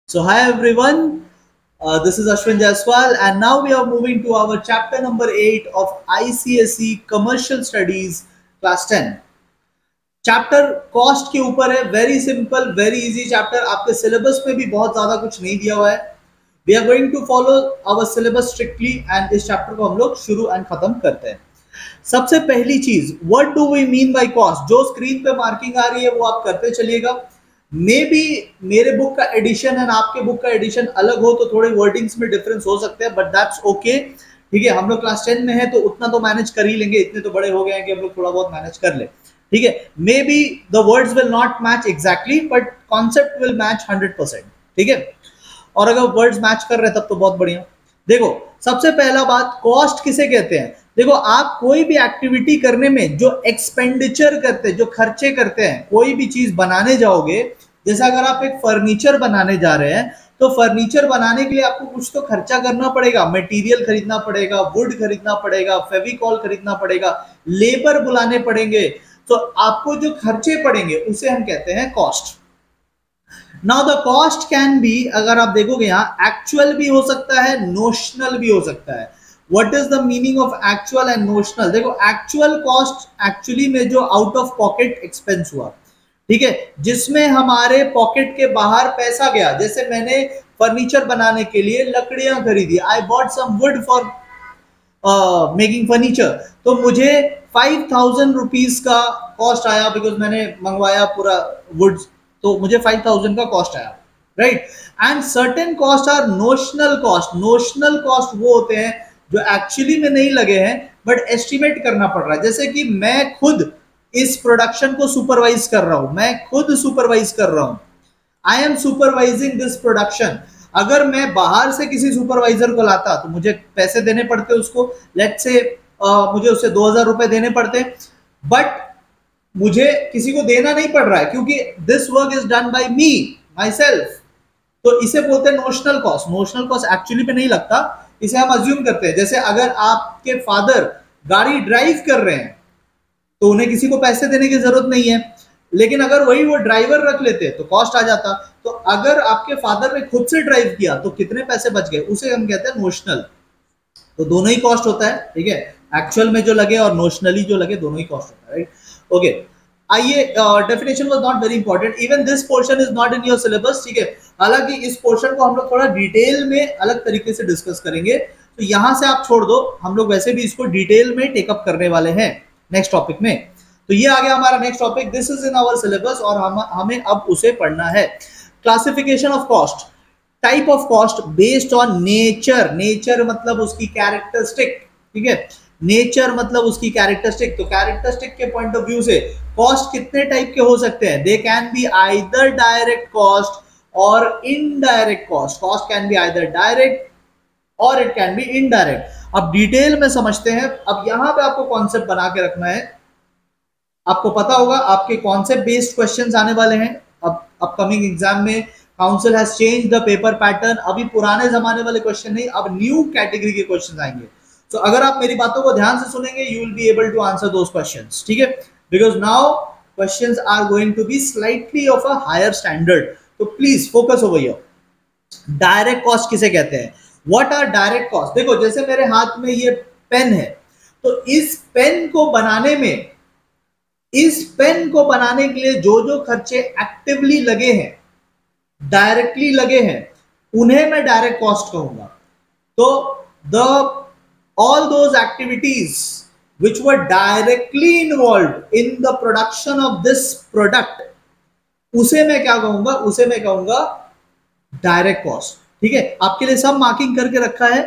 So hi everyone, this is Ashwin Jaiswal and now we are moving to our chapter number 8 of ICSE Commercial Studies class 10. Chapter cost के ऊपर है, very simple very easy chapter. आपके syllabus में भी बहुत ज्यादा कुछ नहीं दिया हुआ है। We are going to follow our syllabus strictly and इस चैप्टर को हम लोग शुरू एंड खत्म करते हैं। सबसे पहली चीज, what do we mean by cost? जो स्क्रीन पे मार्किंग आ रही है वो आप करते चलिएगा। मे बी मेरे बुक का एडिशन एंड आपके बुक का एडिशन अलग हो तो थोड़े वर्डिंग्स में डिफरेंस हो सकते हैं, बट दैट्स ओके। ठीक है, हम लोग क्लास 10 में है तो उतना तो मैनेज कर ही लेंगे, इतने तो बड़े हो गए हैं कि हम लोग थोड़ा बहुत मैनेज कर ले। ठीक है, may be the words will not match exactly but concept will match 100%। ठीक है, और अगर वर्ड्स मैच कर रहे हैं तब तो बहुत बढ़िया। देखो, सबसे पहला बात, कॉस्ट किसे कहते हैं? देखो, आप कोई भी एक्टिविटी करने में जो एक्सपेंडिचर करते हैं, जो खर्चे करते हैं, कोई भी चीज बनाने जाओगे, जैसे अगर आप एक फर्नीचर बनाने जा रहे हैं तो फर्नीचर बनाने के लिए आपको कुछ तो खर्चा करना पड़ेगा। मटेरियल खरीदना पड़ेगा, वुड खरीदना पड़ेगा, फेविकॉल खरीदना पड़ेगा, लेबर बुलाने पड़ेंगे, तो आपको जो खर्चे पड़ेंगे उसे हम कहते हैं cost. Now the cost can B, अगर आप देखोगे यहां, एक्चुअल भी हो सकता है, नोशनल भी हो सकता है। What is the meaning of actual and notional? देखो, एक्चुअल कॉस्ट एक्चुअली में जो आउट ऑफ पॉकेट एक्सपेंस हुआ, ठीक है, जिसमें हमारे पॉकेट के बाहर पैसा गया। जैसे मैंने फर्नीचर बनाने के लिए लकड़ियां खरीदी, I bought some wood for making furniture, तो मुझे 5,000 रुपीज का कॉस्ट आया, बिकॉज मैंने मंगवाया पूरा वुड, तो मुझे 5,000 का कॉस्ट आया, right. And certain cost are notional cost. Notional cost वो होते हैं जो एक्चुअली में नहीं लगे हैं बट एस्टिमेट करना पड़ रहा है। जैसे कि मैं खुद इस प्रोडक्शन को सुपरवाइज कर रहा हूं, मैं खुद सुपरवाइज कर रहा हूं, I am supervising this production. अगर मैं बाहर से किसी सुपरवाइजर को लाता तो मुझे पैसे देने पड़ते उसको, लेट्स से मुझे उससे 2,000 रुपए देने पड़ते, बट मुझे किसी को देना नहीं पड़ रहा है क्योंकि this work is done by me, my self. तो इसे बोलते हैं notional cost. Notional cost actually पे नहीं लगता, इसे हम अज्यूम करते हैं। जैसे अगर आपके फादर गाड़ी ड्राइव कर रहे हैं तो उन्हें किसी को पैसे देने की जरूरत नहीं है, लेकिन अगर वही वो ड्राइवर रख लेते तो कॉस्ट आ जाता। तो अगर आपके फादर ने खुद से ड्राइव किया तो कितने पैसे बच गए, उसे हम कहते हैं नोशनल। तो दोनों ही कॉस्ट होता है, ठीक है, एक्चुअल में जो लगे और नोशनली जो लगे, दोनों ही कॉस्ट होता है, राइट। ओके, आइए, definition was not very important, even this portion is not in your syllabus. ठीक है, हालांकि इस पोर्शन को हम लोग थोड़ा डिटेल में अलग तरीके से डिस्कस करेंगे, तो यहां से आप छोड़ दो, हम लोग वैसे भी इसको डिटेल में टेकअप करने वाले हैं नेक्स्ट टॉपिक में। तो ये आ गया हमारा next topic, this is in our syllabus और हमें अब उसे पढ़ना है। Classification of cost, type of cost based on nature. Nature मतलब उसकी कैरेक्टरिस्टिक, ठीक है, नेचर मतलब उसकी कैरेक्टरिस्टिक। तो कैरेक्टरिस्टिक के पॉइंट ऑफ व्यू से कॉस्ट कितने टाइप के हो सकते हैं? They can be either direct cost और indirect cost. Cost can be either direct और इट कैन बी इनडायरेक्ट। अब डिटेल में समझते हैं। अब यहां पे आपको कॉन्सेप्ट बना के रखना है। आपको पता होगा आपके कॉन्सेप्ट बेस्ड क्वेश्चंस आने वाले हैं अब अपकमिंग एग्जाम में। Council has change the paper pattern. अभी पुराने जमाने वाले क्वेश्चन नहीं, अब न्यू कैटेगरी के क्वेश्चन आएंगे। तो अगर आप मेरी बातों को ध्यान से सुनेंगे, you will be able to answer those questions, ठीक है, because now questions are going to be slightly of a higher standard. तो please focus over here. Direct cost किसे कहते हैं? What are direct cost? देखो, जैसे मेरे हाथ में ये पेन है, तो इस पेन को बनाने में, इस पेन को बनाने के लिए जो जो खर्चे एक्टिवली लगे हैं, डायरेक्टली लगे हैं, उन्हें मैं डायरेक्ट कॉस्ट कहूंगा। तो the all those activities which were directly involved in the production of this product, उसे मैं क्या कहूंगा? उसे मैं कहूंगा डायरेक्ट कॉस्ट। ठीक है, आपके लिए सब मार्किंग करके रखा है।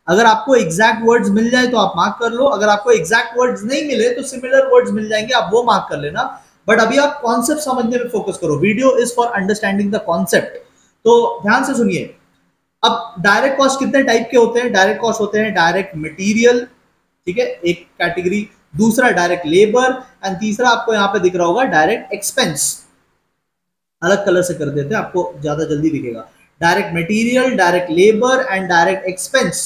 अगर आपको एग्जैक्ट वर्ड्स मिल जाए तो आप मार्क कर लो, अगर आपको एग्जैक्ट वर्ड्स नहीं मिले तो सिमिलर वर्ड्स मिल जाएंगे, आप वो मार्क कर लेना। बट अभी आप कॉन्सेप्ट समझने में फोकस करो। Video is for understanding the concept. तो ध्यान से सुनिए। अब डायरेक्ट कॉस्ट कितने टाइप के होते हैं? डायरेक्ट कॉस्ट होते हैं डायरेक्ट मटेरियल, ठीक है, एक कैटेगरी। दूसरा डायरेक्ट लेबर, एंड तीसरा आपको यहां पे दिख रहा होगा डायरेक्ट एक्सपेंस। अलग कलर से कर देते हैं, आपको ज्यादा जल्दी दिखेगा। Direct material, direct labour and direct expense.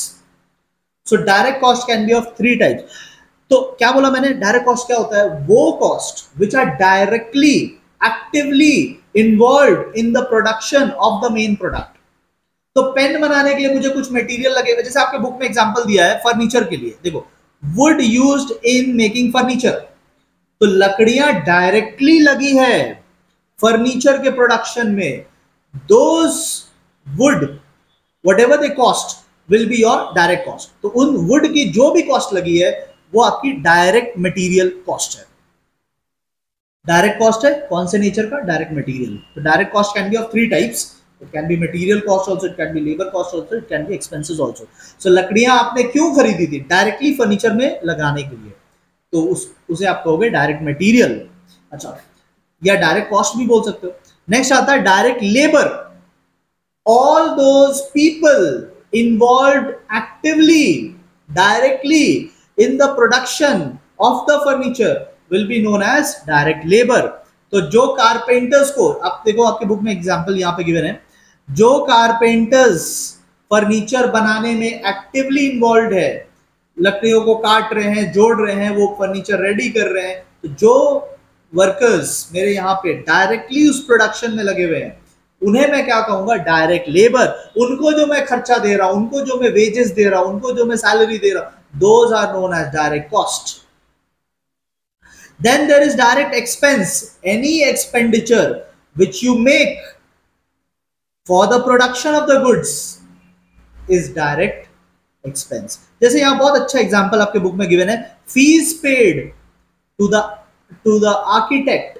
So direct cost can be of 3 types. तो क्या बोला मैंने? डायरेक्ट कॉस्ट क्या होता है? वो cost which are directly actively involve in the production of the main product. तो पेन बनाने के लिए मुझे कुछ मटेरियल लगेगा, जैसे आपके बुक में एग्जांपल दिया है फर्नीचर के लिए, देखो would used in making furniture, तो लकड़ियां डायरेक्टली लगी है फर्नीचर के प्रोडक्शन में, those would what ever they cost will be your direct cost, तो उन वुड की जो भी कॉस्ट लगी है वो आपकी डायरेक्ट मटेरियल कॉस्ट है। डायरेक्ट कॉस्ट है कौन से नेचर का, डायरेक्ट मटेरियल। तो direct cost can be of three types, it can be material cost also, it can be labour cost also, it can be expenses also. So लकड़ियां आपने क्यों खरीदी थी, डायरेक्टली फर्नीचर में लगाने के लिए, तो उसे आप कहोगे डायरेक्ट मटेरियल। अच्छा, या डायरेक्ट कॉस्ट भी बोल सकते हो। नेक्स्ट आता है direct labour, all those people involve actively directly in the production of the furniture will be known as direct labor। तो जो कारपेंटर्स को, आप देखो आपके बुक में एग्जांपल यहां पे गिवन है, जो कारपेंटर्स फर्नीचर बनाने में एक्टिवली इन्वॉल्व है, लकड़ियों को काट रहे हैं, जोड़ रहे हैं, वो फर्नीचर रेडी कर रहे हैं, तो जो वर्कर्स मेरे यहाँ पे डायरेक्टली उस प्रोडक्शन में लगे हुए हैं उन्हें मैं क्या कहूंगा, डायरेक्ट लेबर। उनको जो मैं खर्चा दे रहा हूं, उनको जो मैं वेजेस दे रहा हूं, उनको जो मैं सैलरी दे रहा हूं, those are known as direct cost. Then there is direct expense, any expenditure which you make for the production of the goods is direct expense। जैसे यहां बहुत अच्छा एग्जांपल आपके बुक में गिवन है, fees paid to the architect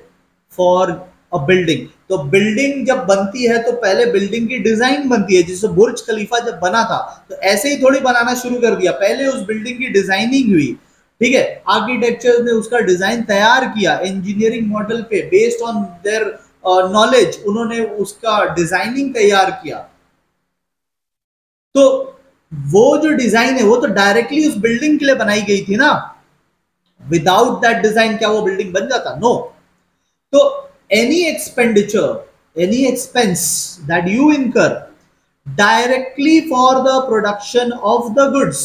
for a building. तो building जब बनती है तो पहले बिल्डिंग की डिजाइन बनती है, जैसे बुर्ज खलीफा जब बना था तो ऐसे ही थोड़ी बनाना शुरू कर दिया, पहले उस बिल्डिंग की डिजाइनिंग हुई, ठीक है, आर्किटेक्चर ने उसका डिजाइन तैयार किया, इंजीनियरिंग मॉडल पे बेस्ड ऑन देयर नॉलेज उन्होंने उसका डिजाइनिंग तैयार किया, तो वो जो डिजाइन है वो तो डायरेक्टली उस बिल्डिंग के लिए बनाई गई थी ना, विदाउट दैट डिजाइन क्या वो बिल्डिंग बन जाता, नो। तो any expenditure, any expense that you incur directly for the production of the goods,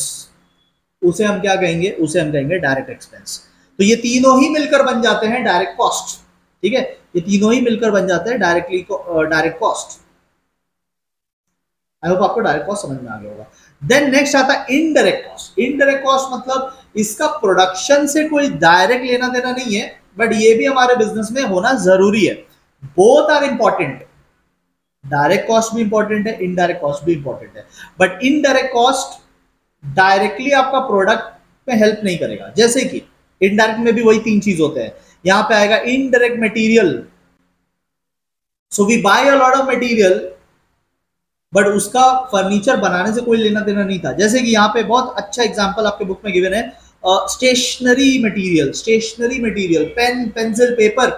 उसे हम क्या कहेंगे, उसे हम कहेंगे डायरेक्ट एक्सपेंस। तो ये तीनों ही मिलकर बन जाते हैं डायरेक्ट कॉस्ट, ठीक है, ये तीनों ही मिलकर बन जाते हैं डायरेक्ट कॉस्ट। आई होप आपको डायरेक्ट कॉस्ट समझ में आ गया होगा। देन नेक्स्ट आता है इनडायरेक्ट कॉस्ट। इनडायरेक्ट कॉस्ट मतलब इसका प्रोडक्शन से कोई डायरेक्ट लेना देना नहीं है, बट ये भी हमारे बिजनेस में होना जरूरी है। Both are important, direct cost भी इंपॉर्टेंट है, इनडायरेक्ट कॉस्ट भी इंपॉर्टेंट है, बट इनडायरेक्ट कॉस्ट डायरेक्टली आपका प्रोडक्ट में हेल्प नहीं करेगा। जैसे कि इनडायरेक्ट में भी वही तीन चीज होते हैं, यहां पे आएगा indirect material, so we buy a lot of material but उसका फर्नीचर बनाने से कोई लेना देना नहीं था। जैसे कि यहाँ पे बहुत अच्छा एग्जांपल आपके बुक में गिवन है, stationery material, pen pencil paper.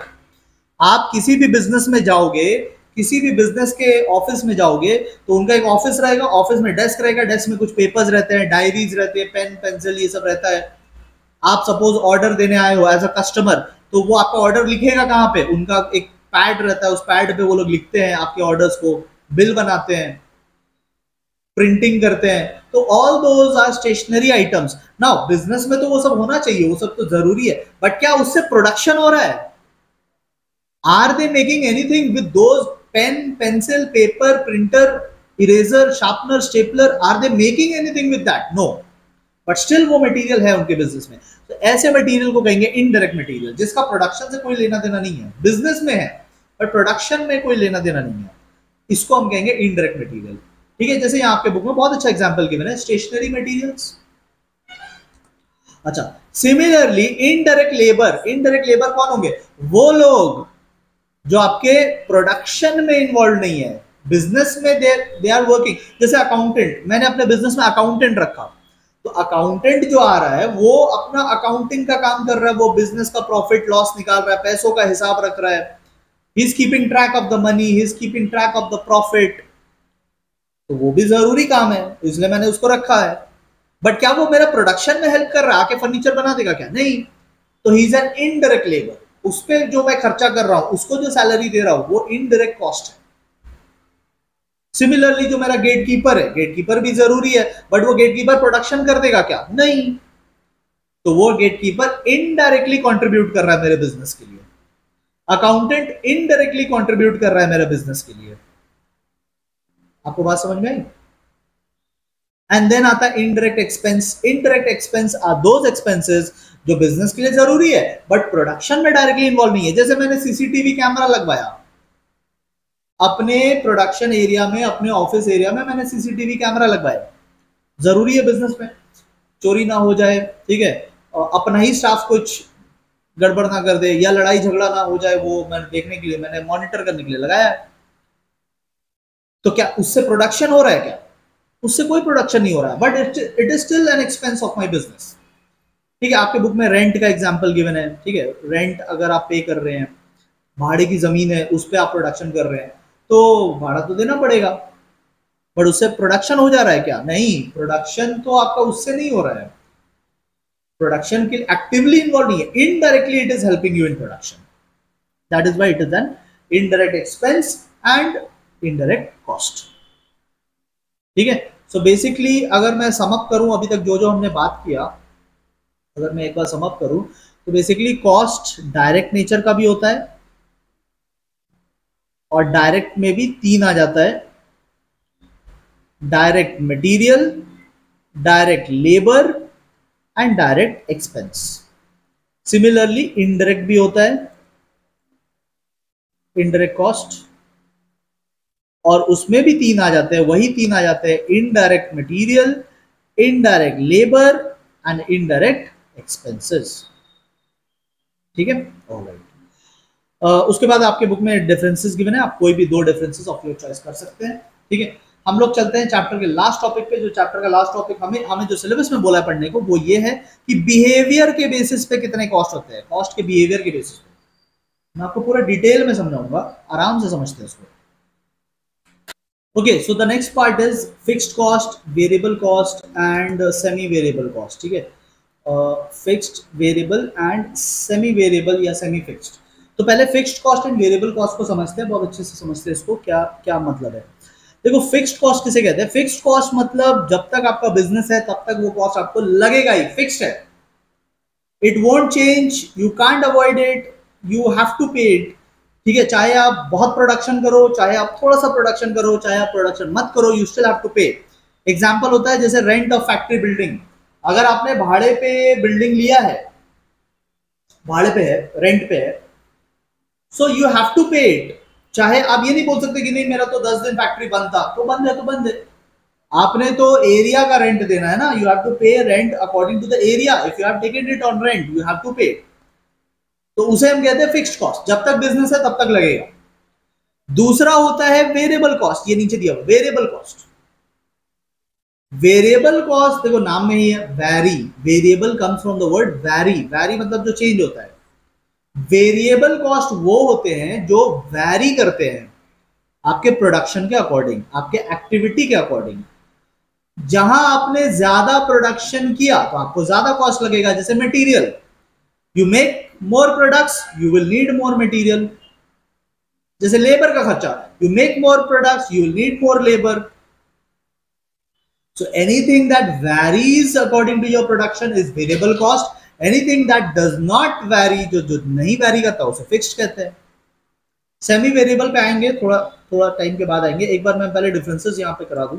आप किसी भी बिजनेस में जाओगे, किसी भी बिजनेस के ऑफिस में जाओगे तो उनका एक ऑफिस रहेगा, ऑफिस में डेस्क रहेगा, डेस्क में कुछ पेपर्स रहते हैं, डायरीज रहते हैं, पेन पेंसिल ये सब रहता है। आप सपोज ऑर्डर देने आए हो एज अ कस्टमर, तो वो आपका ऑर्डर लिखेगा कहाँ पे, उनका एक पैड रहता है, उस पैड पे वो लोग लिखते हैं आपके ऑर्डर्स को, बिल बनाते हैं, प्रिंटिंग करते हैं, तो all those are stationery items. Now business में तो वो सब होना चाहिए, वो सब तो जरूरी है, बट क्या उससे प्रोडक्शन हो रहा है? Are they making anything with those pen pencil paper printer eraser sharpener stapler, are they making anything with that? No, but still वो मटेरियल है उनके बिजनेस में। तो ऐसे मटेरियल को कहेंगे इनडायरेक्ट मटेरियल, जिसका प्रोडक्शन से कोई लेना देना नहीं है, बिजनेस में है बट प्रोडक्शन में कोई लेना देना नहीं है, इसको हम कहेंगे इनडायरेक्ट मटेरियल। ठीक है, जैसे यहाँ आपके बुक में बहुत अच्छा एग्जांपल गिवन है, स्टेशनरी मटेरियल्स। अच्छा, सिमिलरली इनडायरेक्ट लेबर कौन होंगे? वो लोग जो आपके प्रोडक्शन में इन्वॉल्व नहीं है, बिजनेस में दे आर वर्किंग। जैसे अकाउंटेंट, मैंने अपने बिजनेस में अकाउंटेंट रखा, तो अकाउंटेंट जो आ रहा है वो अपना अकाउंटिंग का काम कर रहा है, वो बिजनेस का प्रॉफिट लॉस निकाल रहा है, पैसों का हिसाब रख रहा है, he is keeping track of the money, he is keeping track of the profit, तो वो भी जरूरी काम है, इसलिए मैंने उसको रखा है। बट क्या वो मेरा प्रोडक्शन में हेल्प कर रहा है, आके फर्नीचर बना देगा क्या? नहीं। तो he is an indirect labour, उस पर जो मैं खर्चा कर रहा हूं, उसको जो सैलरी दे रहा हूं, वो इनडायरेक्ट कॉस्ट है। सिमिलरली जो मेरा गेटकीपर है, गेटकीपर भी जरूरी है, बट वो गेटकीपर प्रोडक्शन कर देगा क्या? नहीं। तो वो गेटकीपर इनडायरेक्टली कंट्रीब्यूट कर रहा है मेरे बिजनेस के लिए, अकाउंटेंट इनडायरेक्टली कंट्रीब्यूट कर रहा है मेरे बिजनेस के लिए। आपको बात समझ में आई? एंड देन आता है indirect expense. Indirect expense are those expenses जो बिजनेस के लिए जरूरी है बट प्रोडक्शन में डायरेक्टली इन्वॉल्व नहीं है. जैसे मैंने सीसीटीवी कैमरा लगवाया अपने प्रोडक्शन एरिया में, अपने ऑफिस एरिया में मैंने सीसीटीवी कैमरा लगवाया, जरूरी है बिजनेस में, चोरी ना हो जाए, ठीक है, अपना ही स्टाफ कुछ गड़बड़ ना कर दे या लड़ाई झगड़ा ना हो जाए, वो मैंने देखने के लिए, मैंने मॉनिटर करने के लिए लगाया है. तो क्या उससे प्रोडक्शन हो रहा है? क्या उससे कोई प्रोडक्शन नहीं हो रहा है, but it is still an expense of my business. ठीक है, आपके बुक में रेंट का एग्जाम्पल गिवन है. ठीक है, रेंट अगर आप पे कर रहे हैं, भाड़े की जमीन है, उस पर आप प्रोडक्शन कर रहे हैं, तो भाड़ा तो देना पड़ेगा, बट उससे प्रोडक्शन हो जा रहा है क्या? नहीं, प्रोडक्शन तो आपका उससे नहीं हो रहा है, प्रोडक्शन के एक्टिवली इन्वॉल्व नहीं है, indirectly it is helping you in production. That is why it is an indirect expense and indirect cost. ठीक है, सो बेसिकली अगर मैं समअप करूं अभी तक जो जो हमने बात किया, अगर मैं एक बार समअप करूं तो बेसिकली कॉस्ट डायरेक्ट नेचर का भी होता है और डायरेक्ट में भी तीन आ जाता है: direct material, direct labour and direct expense. Similarly indirect भी होता है, इनडायरेक्ट कॉस्ट, और उसमें भी तीन आ जाते हैं, वही तीन आ जाते हैं: indirect material, indirect labour and indirect expenses. ठीक है, ऑलराइट. उसके बाद आपके बुक में डिफरेंसेस गिवन है, आप कोई भी दो डिफरेंसेस ऑफ योर चॉइस कर सकते हैं. ठीक है, हम लोग चलते हैं चैप्टर के लास्ट टॉपिक पे. जो चैप्टर का लास्ट टॉपिक हमें जो सिलेबस में बोला है पढ़ने को, वो ये है कि बिहेवियर के बेसिस पे कितने कॉस्ट होते हैं, कॉस्ट के बिहेवियर के बेसिस पे. मैं आपको पूरा डिटेल में समझाऊंगा, आराम से समझते हैं इसको. Okay, so the next part is fixed cost, variable cost and semi variable cost. ठीक है, fixed, variable and semi variable या सेमी फिक्स्ड. तो पहले fixed cost and variable cost को समझते हैं, बहुत अच्छे से समझते हैं इसको, क्या क्या मतलब है. देखो, फिक्स्ड कॉस्ट किसे कहते हैं? फिक्स्ड कॉस्ट मतलब जब तक आपका बिजनेस है तब तक वो कॉस्ट आपको लगेगा ही, फिक्स्ड है, it won't change, you can't avoid it, you have to pay it. ठीक है, चाहे आप बहुत प्रोडक्शन करो, चाहे आप थोड़ा सा प्रोडक्शन करो, चाहे आप प्रोडक्शन मत करो, यू स्टिल हैव टू पे. एग्जांपल होता है जैसे रेंट ऑफ फैक्ट्री बिल्डिंग. अगर आपने भाड़े पे बिल्डिंग लिया है, भाड़े पे है, रेंट पे है, so you have to pay it. चाहे आप ये नहीं बोल सकते कि नहीं मेरा तो 10 दिन फैक्ट्री बंद था, तो बंद है तो बंद है, आपने तो एरिया का रेंट देना है ना, you have to pay rent according to the area. If you have taken it on rent, you have to pay. तो उसे हम कहते हैं फिक्स्ड कॉस्ट, जब तक बिजनेस है तब तक लगेगा. दूसरा होता है वेरिएबल कॉस्ट, ये नीचे दिया हुआ वेरिएबल कॉस्ट. वेरिएबल कॉस्ट देखो नाम में ही है, vary, variable comes from the word vary. Vary मतलब जो चेंज होता है. वेरिएबल कॉस्ट वो होते हैं जो वैरी करते हैं आपके प्रोडक्शन के अकॉर्डिंग, आपके एक्टिविटी के अकॉर्डिंग. जहां आपने ज्यादा प्रोडक्शन किया तो आपको ज्यादा कॉस्ट लगेगा. जैसे material, you make more products, you will need more material. जैसे लेबर का खर्चा, you make more products, you will need more labour. So anything that varies according to your production is variable cost. Anything that does not vary, जो नहीं vary करता उसे fixed कहते हैं. Semi variable पे आएंगे थोड़ा टाइम के बाद आएंगे. एक बार मैं पहले डिफरेंसेस यहाँ पे करा दूं.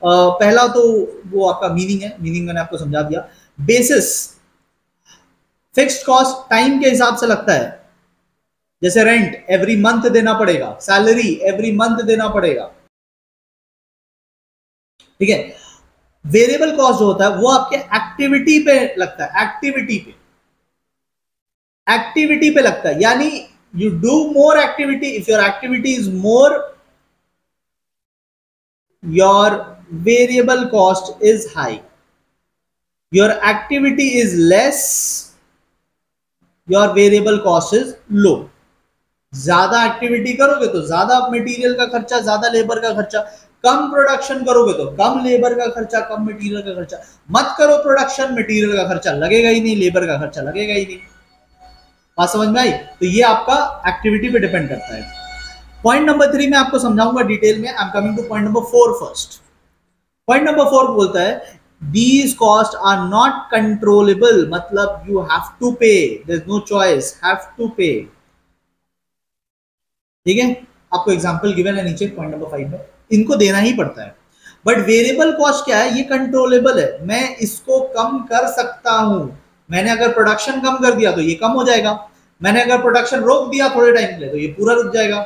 पहला तो वो आपका मीनिंग है, मीनिंग मैंने आपको समझा दिया. बेसिस, फिक्स्ड कॉस्ट टाइम के हिसाब से लगता है. जैसे रेंट एवरी मंथ देना पड़ेगा, सैलरी एवरी मंथ देना पड़ेगा. ठीक है, वेरिएबल कॉस्ट जो होता है वो आपके एक्टिविटी पे लगता है, एक्टिविटी पे लगता है. यानी you do more activity, if your activity is more, your variable cost is high. Your activity is less, your variable cost is low. ज्यादा एक्टिविटी करोगे तो ज्यादा मटेरियल का खर्चा, ज्यादा लेबर का खर्चा. कम प्रोडक्शन करोगे तो कम लेबर का खर्चा, कम मटेरियल का खर्चा. मत करो प्रोडक्शन, मटेरियल का खर्चा लगेगा ही नहीं, लेबर का खर्चा लगेगा ही नहीं. बात समझ में आई? तो ये आपका एक्टिविटी पे डिपेंड करता है. पॉइंट नंबर 3 में आपको समझाऊंगा डिटेल में. I am coming to point number 4 first. Point number 4 बोलता है these cost are not controllable, मतलब you have to pay, there is no choice, have to pay. ठीक है, आपको एग्जांपल गिवन है नीचे पॉइंट नंबर 5 में. इनको देना ही पड़ता है। बट वेरिएबल कॉस्ट क्या है, ये कंट्रोलेबल है, मैं इसको कम कर सकता हूं। मैंने अगर प्रोडक्शन कम कर दिया तो ये कम हो जाएगा, मैंने अगर प्रोडक्शन रोक दिया थोड़े टाइम के लिए तो ये पूरा रुक जाएगा।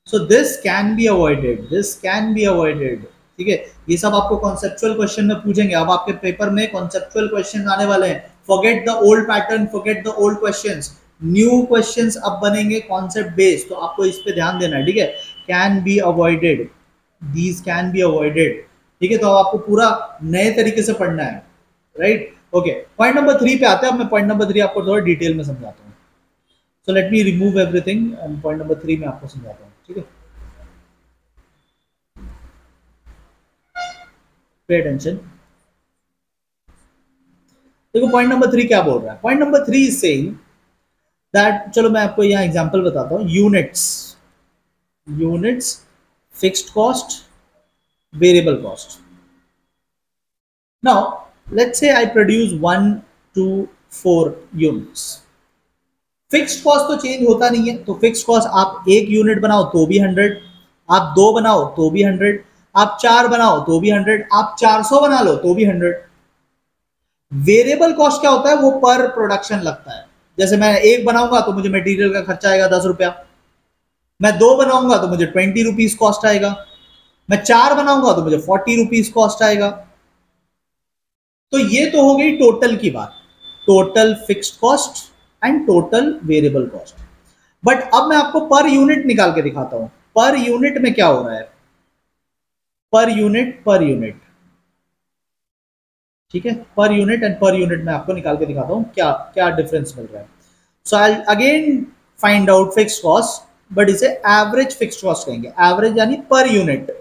So this can be avoided, this can be avoided. ठीक है, ये सब आपको कॉन्सेप्चुअल क्वेश्चन में पूछेंगे। अब आपके पेपर में कॉन्सेप्चुअल क्वेश्चन आने वाले हैं। Forget the old pattern, forget the old questions, new questions अब बनेंगे कॉन्सेप्ट बेस्ड, तो आपको इस पे ध्यान देना है। ठीक है, can be avoided, these can be avoided. ठीक है, तो अब आपको पूरा नए तरीके से पढ़ना है, राइट। ओके, पॉइंट नंबर 3 पे आते हैं। अब मैं पॉइंट नंबर 3 आपको थोड़ा डिटेल में समझाता हूँ। So let me remove everything and point number 3 में आपको समझाता हूँ। ठीक है, पे अटेंशन। देखो पॉइंट नंबर 3 क्या बोल रहा है। Point number 3 is saying that, चलो मैं आपको यहाँ एग्जांपल बताता हूँ। Units, units, fixed cost, variable cost. Now let's say I produce 1 2 4 units. Fixed cost तो चेंज होता नहीं है, तो फिक्स्ड कॉस्ट आप 1 यूनिट बनाओ तो भी 100, आप 2 बनाओ तो भी 100, आप 4 बनाओ तो भी 100, आप 400 बना लो तो भी 100। वेरिएबल कॉस्ट क्या होता है, वो पर प्रोडक्शन लगता है। जैसे मैं 1 बनाऊंगा तो मुझे मटेरियल का खर्चा आएगा 10 रुपया, मैं 2 बनाऊंगा तो मुझे 20 रुपीज कॉस्ट आएगा, मैं 4 बनाऊंगा तो मुझे 40 रुपीज कॉस्ट आएगा। तो ये तो हो गई टोटल की बात, total fixed cost and total variable cost. But अब मैं आपको पर यूनिट निकाल के दिखाता हूं। पर यूनिट में क्या हो रहा है, पर यूनिट, पर यूनिट। ठीक है, per unit and per unit में आपको निकाल के दिखाता हूं क्या क्या डिफरेंस मिल रहा है। So I again find out fixed cost, but इसे एवरेज फिक्स्ड कॉस्ट कहेंगे, एवरेज यानी पर यूनिट।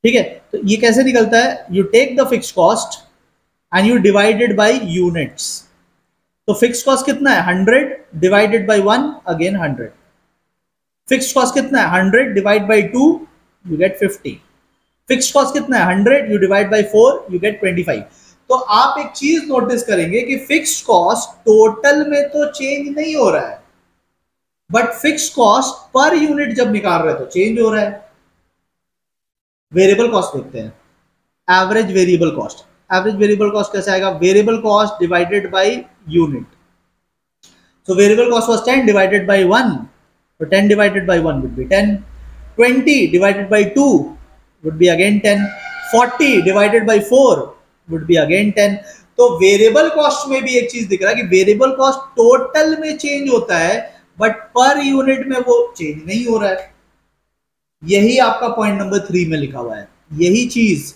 ठीक है, तो ये कैसे निकलता है, you take the fixed cost and you divided by units. तो फिक्स्ड कॉस्ट कितना है, 100 divided by 1, again 100। Fixed cost कितना है, 100 divide by 2, you get 50। Fixed cost कितना है, 100 you divide by 4, you get 25। तो आप एक चीज नोटिस करेंगे कि फिक्स्ड कॉस्ट टोटल में तो चेंज नहीं हो रहा है, but fixed cost per unit जब निकाल रहे तो चेंज हो रहा है। वेरिएबल कॉस्ट देखते हैं, average variable cost. Average variable cost कैसे आएगा, variable cost divided by unit. So variable cost was 10 divided by 1, so 10 divided by 1 would be 10, 20 divided by 2 would be again 10, 40 divided by 4 would be again 10। तो variable cost में भी एक चीज दिख रहा है कि वेरिएबल कॉस्ट टोटल में चेंज होता है, बट पर यूनिट में वो चेंज नहीं हो रहा है। यही आपका पॉइंट नंबर 3 में लिखा हुआ है, यही चीज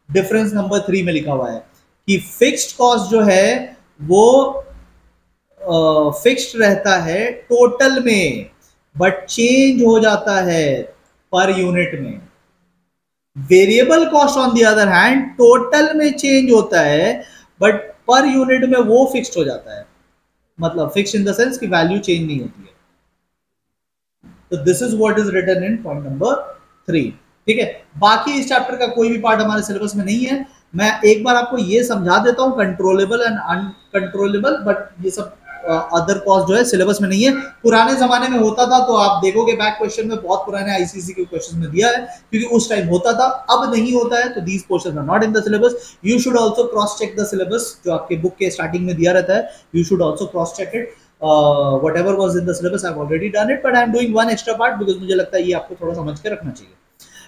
डिफरेंस नंबर 3 में लिखा हुआ है कि फिक्स्ड कॉस्ट जो है वो फिक्स्ड रहता है टोटल में, बट चेंज हो जाता है पर यूनिट में। Variable cost on the other hand total में चेंज होता है, बट पर यूनिट में वो फिक्स्ड हो जाता है, मतलब फिक्स्ड इन द सेंस कि वैल्यू चेंज नहीं होती है। तो this is what is written in point number 3। ठीक है, बाकी इस चैप्टर का कोई भी पार्ट हमारे सिलेबस में नहीं है। मैं एक बार आपको ये समझा देता हूँ, कंट्रोलेबल एंड अनकंट्रोलेबल, बट ये सब अदर कॉस्ट जो है सिलेबस में नहीं है। पुराने जमाने में होता था, तो आप देखोगे बैक क्वेश्चन में बहुत पुराने आईसीएसई के क्वेश्चन में दिया है, क्योंकि उस टाइम होता था, अब नहीं होता है। तो these portion are not in the syllabus. You should also cross check the syllabus, जो आपके बुक के स्टार्टिंग में दिया रहता है। You should also cross check it. whatever was in the syllabus I've already done it, but I'm doing one extra part because मुझे लगता है ये आपको थोड़ा समझ के रखना चाहिए।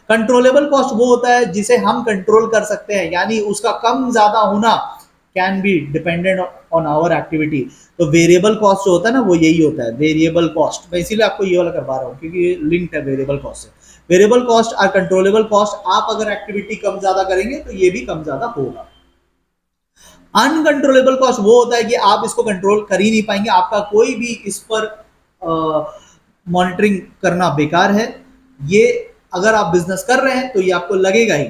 कंट्रोलेबल कॉस्ट वो होता है जिसे हम कंट्रोल कर सकते हैं, यानी उसका कम ज्यादा होना can be dependent on our activity. तो वेरिएबल कॉस्ट जो होता है ना, वो यही होता है, वेरिएबल कॉस्ट। मैं इसीलिए आपको ये वाला करवा रहा हूँ क्योंकि ये लिंक्ड है वेरिएबल कॉस्ट से। वेरिएबल कॉस्ट और कंट्रोलेबल कॉस्ट, आप अगर एक्टिविटी कम ज्यादा करेंगे तो ये भी कम ज्यादा होगा। अनकंट्रोलेबल कॉस्ट वो होता है कि आप इसको कंट्रोल कर ही नहीं पाएंगे, आपका कोई भी इस पर मॉनिटरिंग करना बेकार है। ये अगर आप बिजनेस कर रहे हैं तो ये आपको लगेगा ही।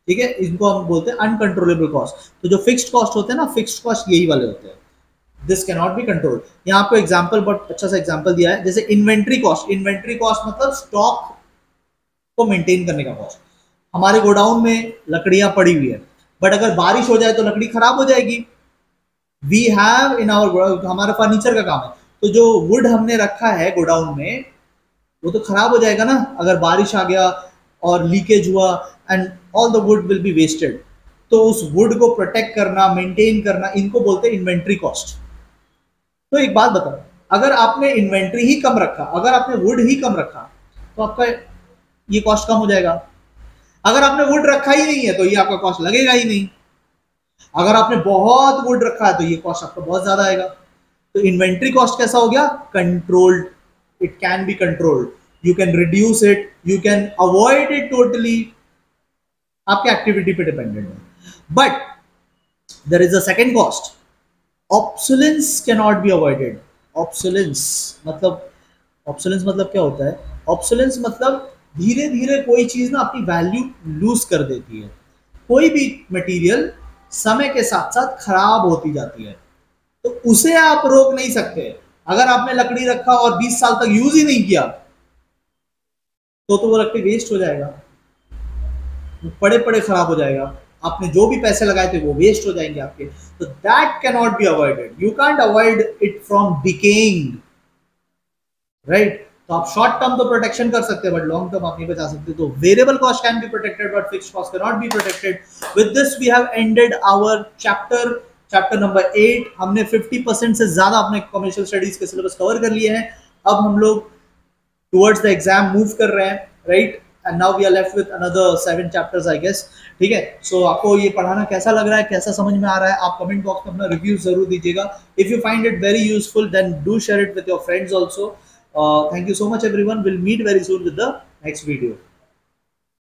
ठीक है, इनको हम बोलते हैं अनकंट्रोलेबल कॉस्ट। तो जो फिक्स्ड कॉस्ट होते हैं ना, फिक्स्ड कॉस्ट यही वाले होते हैं, this can not B control. यहाँ आपको एग्जांपल, बहुत अच्छा सा एग्जांपल दिया है, जैसे इन्वेंट्री कॉस्ट। इन्वेंट्री कॉस्ट मतलब स्टॉक को मेंटेन करने का कॉस्ट। हमारे गोडाउन में लकड़ियां पड़ी हुई है, बट अगर बारिश हो जाए तो लकड़ी खराब हो जाएगी। वी हैव इन आवर, हमारा फर्नीचर का काम है, तो जो वुड हमने रखा है गोडाउन में वो तो खराब हो जाएगा ना अगर बारिश आ गया, और लीकेज हुआ and all the wood will be wasted, तो उस वुड को प्रोटेक्ट करना, मेंटेन करना, इनको बोलते हैं इन्वेंट्री कॉस्ट। तो एक बात बताओ, अगर आपने इन्वेंट्री ही कम रखा, अगर आपने वुड ही कम रखा, तो आपका ये कॉस्ट कम हो जाएगा। अगर आपने वुड रखा ही नहीं है तो ये आपका कॉस्ट लगेगा ही नहीं। अगर आपने बहुत वुड रखा है तो ये कॉस्ट आपका बहुत ज्यादा आएगा। तो इन्वेंट्री कॉस्ट कैसा हो गया? Controlled. It can be controlled, you can reduce it, you can avoid it totally, आपके एक्टिविटी पे डिपेंडेंट है। But there is a second cost, obsolescence can not be avoided. Obsolescence मतलब क्या होता है? ऑब्सोलेंस मतलब धीरे धीरे कोई चीज ना अपनी वैल्यू लूज कर देती है। कोई भी मटेरियल समय के साथ साथ खराब होती जाती है, तो उसे आप रोक नहीं सकते। अगर आपने लकड़ी रखा और 20 साल तक यूज ही नहीं किया तो वो लकड़ी वेस्ट हो जाएगा, पड़े पड़े खराब हो जाएगा, आपने जो भी पैसे लगाए थे वो वेस्ट हो जाएंगे आपके। तो that can not be avoided, you can't avoid it from decaying, right? तो आप शॉर्ट टर्म तो प्रोटेक्शन कर सकते हैं बट लॉन्ग टर्म आप नहीं बचा सकते। तो variable cost can be protected but fixed cost can not be protected. With this we have ended our chapter number 8। हमने 50% से ज्यादा अपने कमर्शियल स्टडीज के सिलेबस कवर कर लिए हैं। अब हम लोग टुवर्ड्स द एग्जाम मूव कर रहे हैं, right? And now we are left with another 7 chapters I guess. ठीक है, सो आपको ये पढ़ाना कैसा लग रहा है, कैसा समझ में आ रहा है? आप कमेंट बॉक्स में अपना रिव्यू जरूर दीजिएगा। If you find it very useful then do share it with your friends also. Thank you so much everyone. We'll meet very soon with the next video.